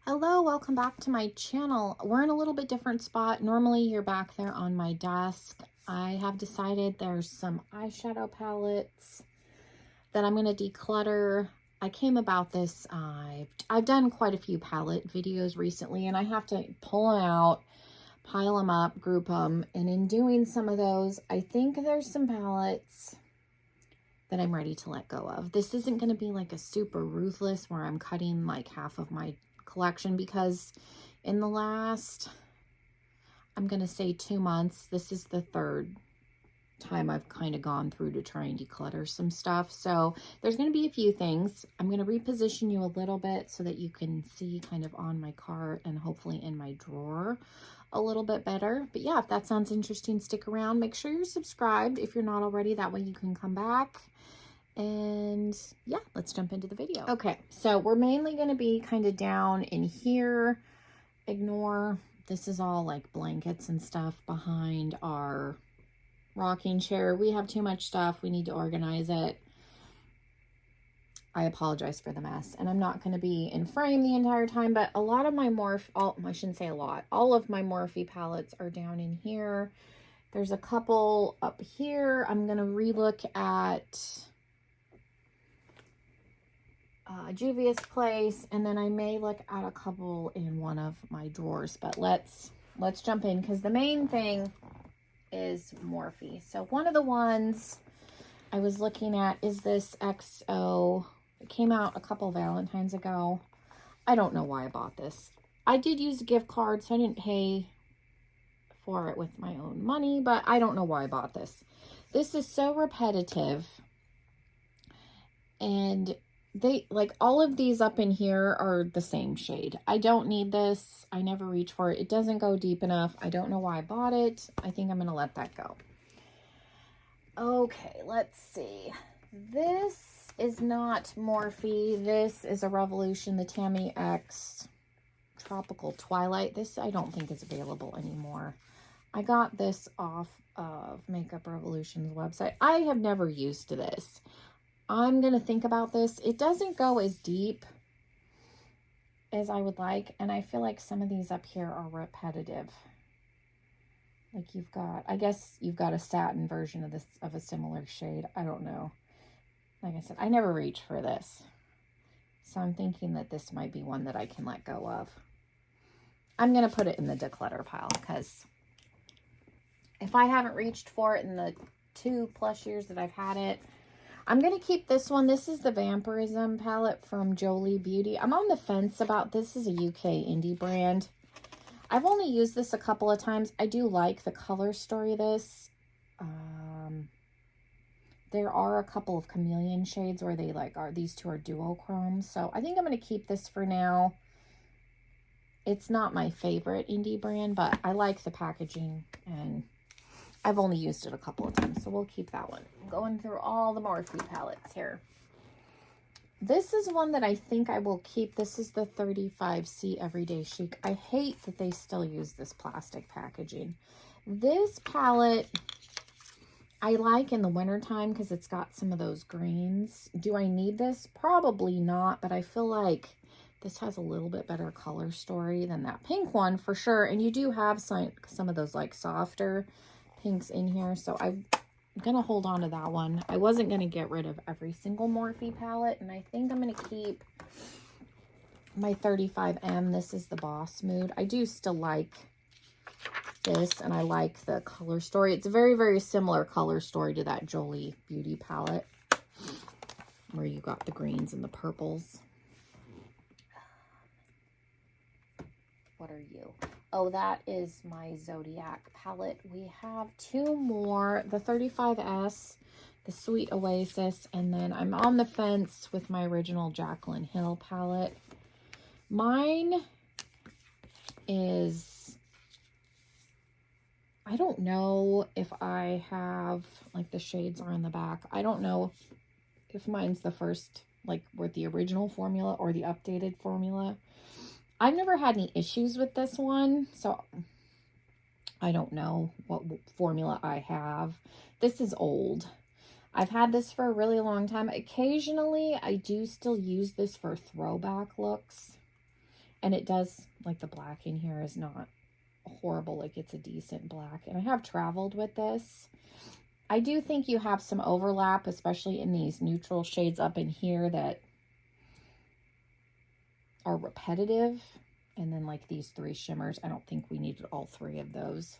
Hello, welcome back to my channel. We're in a little bit different spot. Normally you're back there on my desk. I have decided there's some eyeshadow palettes that I'm going to declutter. I came about this, I've done quite a few palette videos recently, and I have to pull them out, pile them up, group them, and in doing some of those, I think there's some palettes that I'm ready to let go of. This isn't going to be like a super ruthless where I'm cutting like half of my collection, because in the last, I'm going to say 2 months, this is the third time I've kind of gone through to try and declutter some stuff. So there's going to be a few things. I'm going to reposition you a little bit so that you can see kind of on my cart and hopefully in my drawer a little bit better. But yeah, if that sounds interesting, stick around. Make sure you're subscribed if you're not already. That way you can come back. And yeah, let's jump into the video. Okay, so we're mainly going to be kind of down in here. Ignore, this is all like blankets and stuff behind our rocking chair. We have too much stuff. We need to organize it. I apologize for the mess, and I'm not going to be in frame the entire time, but a lot of my I shouldn't say a lot, all of my Morphe palettes are down in here. There's a couple up here. I'm going to relook at Juvia's Place, and then I may look at a couple in one of my drawers, but let's jump in, because the main thing is Morphe. So one of the ones I was looking at is this XO. It came out a couple Valentines ago. I don't know why I bought this. I did use a gift card, so I didn't pay for it with my own money, but I don't know why I bought this. This is so repetitive, and they, like, all of these up in here are the same shade. I don't need this. I never reach for it. It doesn't go deep enough. I don't know why I bought it. I think I'm going to let that go. Okay, let's see. This is not Morphe. This is a Revolution, the Tammy X Tropical Twilight. This I don't think is available anymore. I got this off of Makeup Revolution's website. I have never used this. I'm going to think about this. It doesn't go as deep as I would like, and I feel like some of these up here are repetitive. Like you've got, I guess you've got a satin version of this, of a similar shade. I don't know. Like I said, I never reach for this. So I'm thinking that this might be one that I can let go of. I'm going to put it in the declutter pile, because if I haven't reached for it in the 2+ years that I've had it, I'm going to keep this one. This is the Vampirism palette from Jolie Beauty. I'm on the fence about this. This is a UK indie brand. I've only used this a couple of times. I do like the color story of this. There are a couple of chameleon shades where they like are, these two are duochrome. So I think I'm going to keep this for now. It's not my favorite indie brand, but I like the packaging, and I've only used it a couple of times, so we'll keep that one. I'm going through all the Morphe palettes here. This is one that I think I will keep. This is the 35C Everyday Chic. I hate that they still use this plastic packaging. This palette I like in the wintertime because it's got some of those greens. Do I need this? Probably not, but I feel like this has a little bit better color story than that pink one for sure. And you do have some of those like softer pinks in here, so I'm gonna hold on to that one. I wasn't gonna get rid of every single Morphe palette, and I think I'm gonna keep my 35M. This is the Boss Mood. I do still like this, and I like the color story. It's a very, very similar color story to that Jolie Beauty palette, where you got the greens and the purples. What are you? Oh, that is my Zodiac palette. We have 2 more, the 35S, the Sweet Oasis, and then I'm on the fence with my original Jaclyn Hill palette. Mine is, I don't know if I have, like the shades are in the back. I don't know if mine's the first, like with the original formula or the updated formula. I've never had any issues with this one, so I don't know what formula I have. This is old. I've had this for a really long time. Occasionally, I do still use this for throwback looks. And it does, like, the black in here is not horrible. Like, it's a decent black. And I have traveled with this. I do think you have some overlap, especially in these neutral shades up in here that are repetitive. And then, like, these 3 shimmers, I don't think we needed all 3 of those.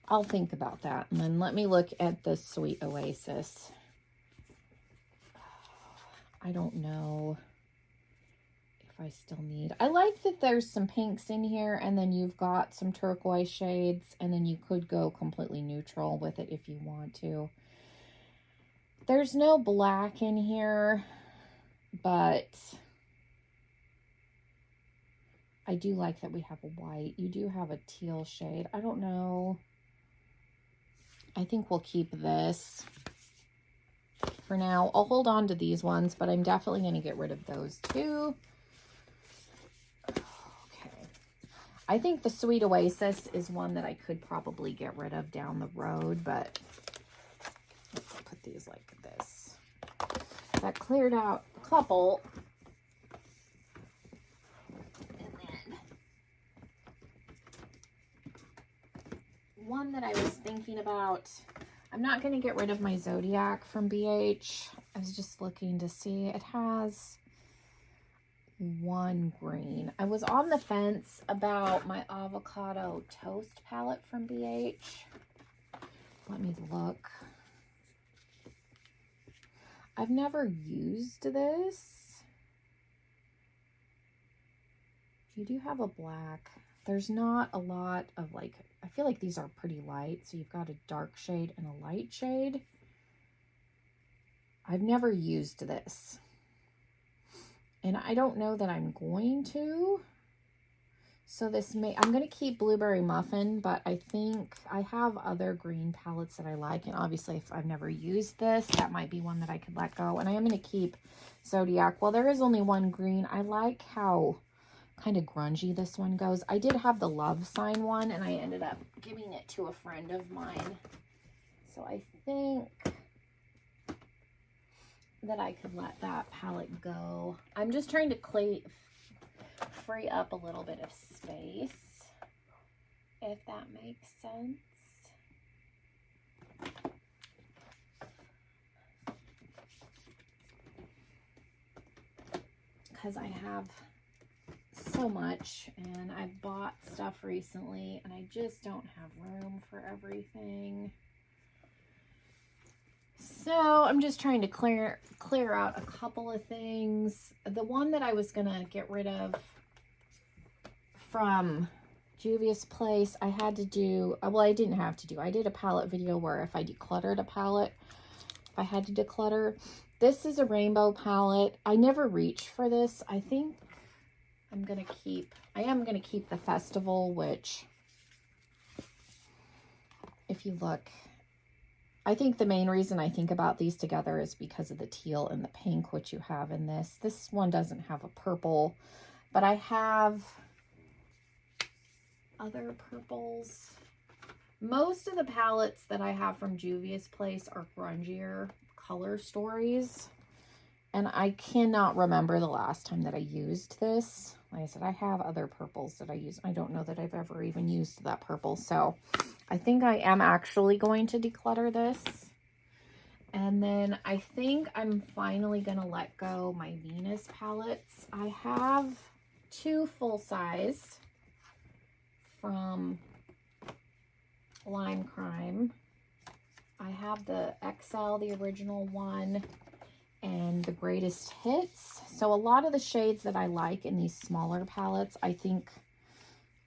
I'll think about that. And then let me look at the Sweet Oasis. I don't know if I still need. I like that there's some pinks in here, and then you've got some turquoise shades, and then you could go completely neutral with it if you want to. There's no black in here, but I do like that we have a white. You do have a teal shade. I don't know. I think we'll keep this for now. I'll hold on to these ones, but I'm definitely going to get rid of those too. Okay. I think the Sweet Oasis is one that I could probably get rid of down the road, but let's put these like this. That cleared out a couple. And then one that I was thinking about, I'm not going to get rid of my Zodiac from BH. I was just looking to see. It has 1 green. I was on the fence about my Avocado Toast palette from BH. Let me look. I've never used this. You do have a black. There's not a lot of, like, I feel like these are pretty light. So you've got a dark shade and a light shade. I've never used this. And I don't know that I'm going to. So this may, I'm going to keep Blueberry Muffin, but I think I have other green palettes that I like. And obviously, if I've never used this, that might be one that I could let go. And I am going to keep Zodiac. Well, there is only 1 green. I like how kind of grungy this one goes. I did have the Love Sign one, and I ended up giving it to a friend of mine. So I think that I could let that palette go. I'm just trying to free up a little bit of space, if that makes sense. Because I have so much, and I've bought stuff recently, and I just don't have room for everything. So I'm just trying to clear out a couple of things. The one that I was gonna get rid of from Juvia's Place, I had to do, well, I didn't have to do, I did a palette video where if I decluttered a palette, I had to declutter. This is a rainbow palette. I never reach for this. I think I am going to keep the Festival, which, if you look, I think the main reason I think about these together is because of the teal and the pink, which you have in this. This one doesn't have a purple, but I have other purples. Most of the palettes that I have from Juvia's Place are grungier color stories, and I cannot remember the last time that I used this. Like I said, I have other purples that I use. I don't know that I've ever even used that purple, so I think I am actually going to declutter this. And then I think I'm finally going to let go my Venus palettes. I have 2 full size from Lime Crime. I have the XL, the original one, and the Greatest Hits. So a lot of the shades that I like in these smaller palettes, I think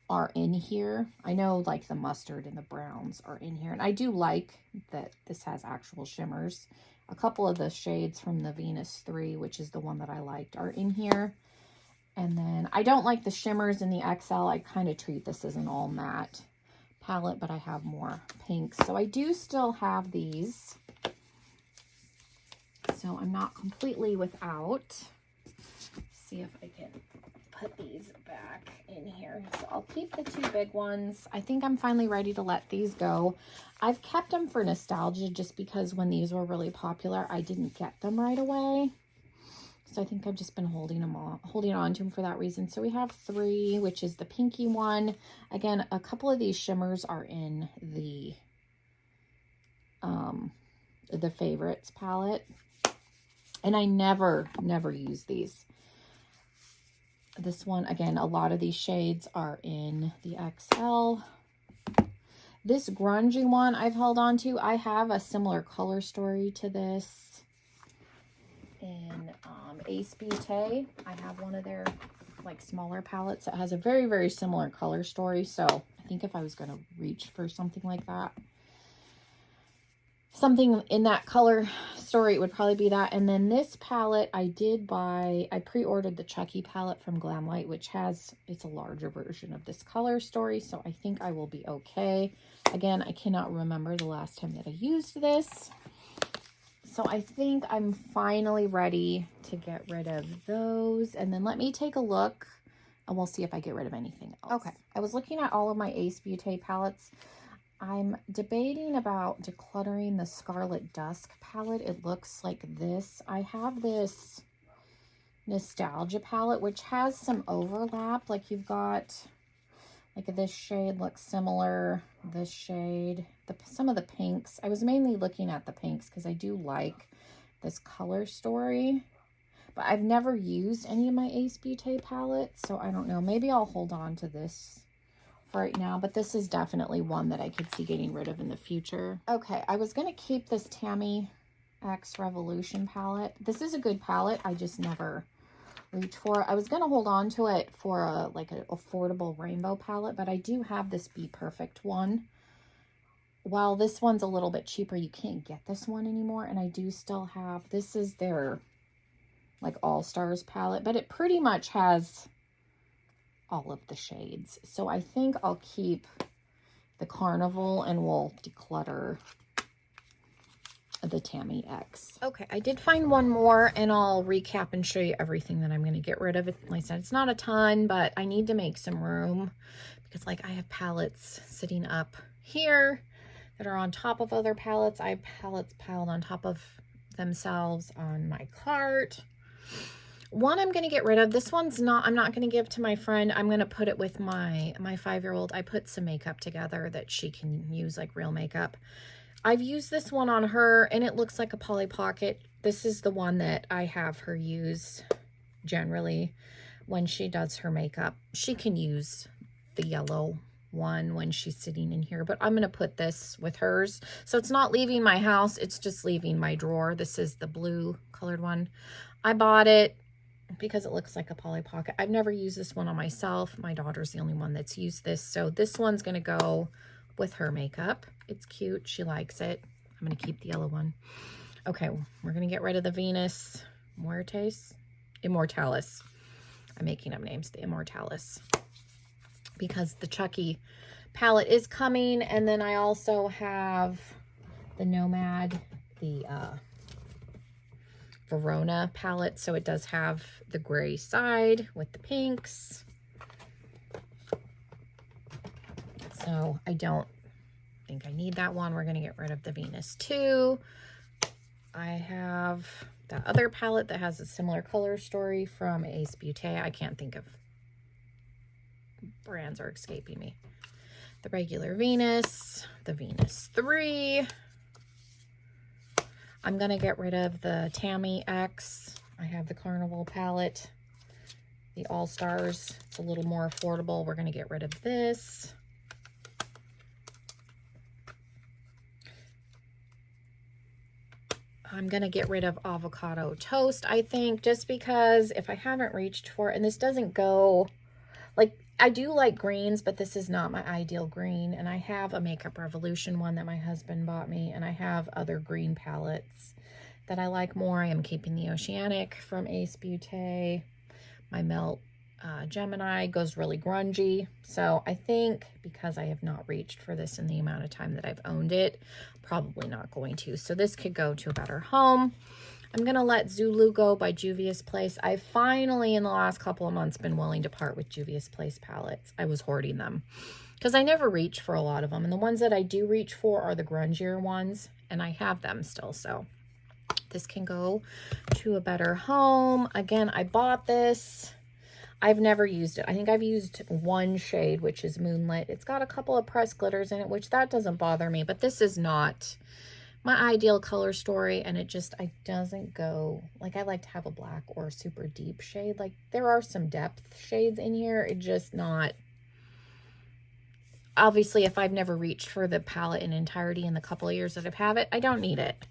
are in here. I know like the mustard and the browns are in here. And I do like that this has actual shimmers. A couple of the shades from the Venus 3, which is the one that I liked, are in here. And then I don't like the shimmers in the XL. I kind of treat this as an all matte palette, but I have more pinks. So I do still have these. So I'm not completely without. See if I can put these back in here. So I'll keep the 2 big ones. I think I'm finally ready to let these go. I've kept them for nostalgia just because when these were really popular, I didn't get them right away. So I think I've just been holding on to them for that reason. So we have 3, which is the pinky one. Again, a couple of these shimmers are in the favorites palette. And I never use these. This one, again, a lot of these shades are in the XL. This grungy one I've held on to. I have a similar color story to this in Ace Beauté. I have one of their like smaller palettes that has a very, very similar color story. So I think if I was going to reach for something like that, something in that color story, it would probably be that. And then this palette I did buy, I pre-ordered the Chucky palette from Glamlight, which it's a larger version of this color story. So I think I will be okay. Again, I cannot remember the last time that I used this. So I think I'm finally ready to get rid of those. And then let me take a look and we'll see if I get rid of anything else. Okay, I was looking at all of my Ace Beauté palettes. I'm debating about decluttering the Scarlet Dusk palette. It looks like this. I have this Nostalgia palette, which has some overlap. Like you've got, like this shade looks similar. This shade, some of the pinks. I was mainly looking at the pinks because I do like this color story. But I've never used any of my Ace Beauté palettes, so I don't know. Maybe I'll hold on to this right now, but this is definitely one that I could see getting rid of in the future. Okay, I was going to keep this Tammy X Revolution palette. This is a good palette. I just never reach for it. I was going to hold on to it for an affordable rainbow palette, but I do have this Be Perfect one. While this one's a little bit cheaper, you can't get this one anymore, and I do still have, this is their like All Stars palette, but it pretty much has all of the shades. So I think I'll keep the Carnival and we'll declutter the Tammy X. Okay, I did find one more and I'll recap and show you everything that I'm going to get rid of. Like I said, it's not a ton, but I need to make some room because like I have palettes sitting up here that are on top of other palettes. I have palettes piled on top of themselves on my cart. One I'm going to get rid of. This one's not, I'm not going to give to my friend. I'm going to put it with my 5-year-old. I put some makeup together that she can use, like real makeup. I've used this one on her and it looks like a Polly Pocket. This is the one that I have her use generally when she does her makeup. She can use the yellow one when she's sitting in here, but I'm going to put this with hers. So it's not leaving my house. It's just leaving my drawer. This is the blue colored one. I bought it because it looks like a Polly Pocket. I've never used this one on myself. My daughter's the only one that's used this. So this one's going to go with her makeup. It's cute. She likes it. I'm going to keep the yellow one. Okay, we're going to get rid of the Venus Immortalis. I'm making up names. The Immortalis. Because the Chucky palette is coming. And then I also have the Nomad, the Verona palette. So it does have the gray side with the pinks. So I don't think I need that one. We're going to get rid of the Venus too. I have the other palette that has a similar color story from Ace Beauté. I can't think of, brands are escaping me. The regular Venus, the Venus 3. I'm going to get rid of the Tammy X. I have the Carnival palette, the All Stars. It's a little more affordable. We're going to get rid of this. I'm going to get rid of Avocado Toast, I think, just because if I haven't reached for it, and this doesn't go, like, I do like greens, but this is not my ideal green. And I have a Makeup Revolution one that my husband bought me, and I have other green palettes that I like more. I am keeping the Oceanic from Ace Beauté. My Melt Gemini goes really grungy. So I think because I have not reached for this in the amount of time that I've owned it, probably not going to. So this could go to a better home. I'm going to let Zulu go by Juvia's Place. I've finally, in the last couple of months, been willing to part with Juvia's Place palettes. I was hoarding them because I never reach for a lot of them. And the ones that I do reach for are the grungier ones, and I have them still. So This can go to a better home. Again, I bought this. I've never used it. I think I've used one shade, which is Moonlit. It's got a couple of pressed glitters in it, which that doesn't bother me, but this is not my ideal color story, and it doesn't go, like, I like to have a black or a super deep shade. Like, there are some depth shades in here. It just not, obviously, if I've never reached for the palette in entirety in the couple of years that I've had it, I don't need it.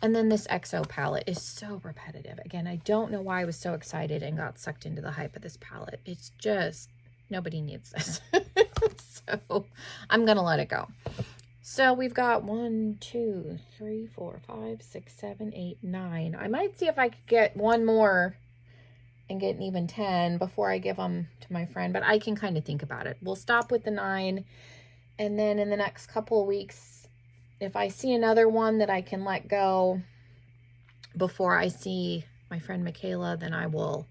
And then this XO palette is so repetitive. Again, I don't know why I was so excited and got sucked into the hype of this palette. It's just, nobody needs this. So I'm going to let it go. So we've got 1, 2, 3, 4, 5, 6, 7, 8, 9. I might see if I could get one more and get an even 10 before I give them to my friend, but I can kind of think about it. We'll stop with the 9, and then in the next couple of weeks, if I see another one that I can let go before I see my friend Michaela, then I will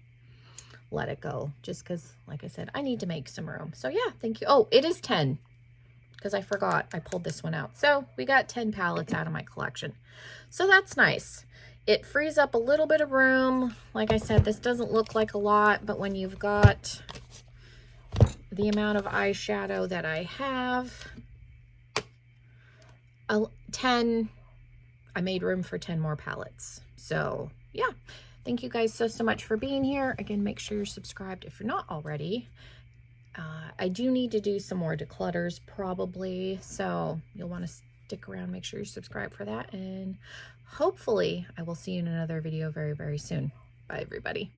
let it go, just because, like I said, I need to make some room. So yeah, thank you. Oh, it is 10, because I forgot I pulled this one out. So we got 10 palettes out of my collection. So that's nice. It frees up a little bit of room. Like I said, this doesn't look like a lot, but when you've got the amount of eyeshadow that I have, 10, I made room for 10 more palettes. So yeah, thank you guys so much for being here. Again, make sure you're subscribed if you're not already. I do need to do some more declutters probably, so you'll want to stick around, make sure you're subscribed for that, and hopefully I will see you in another video very, very soon. Bye everybody.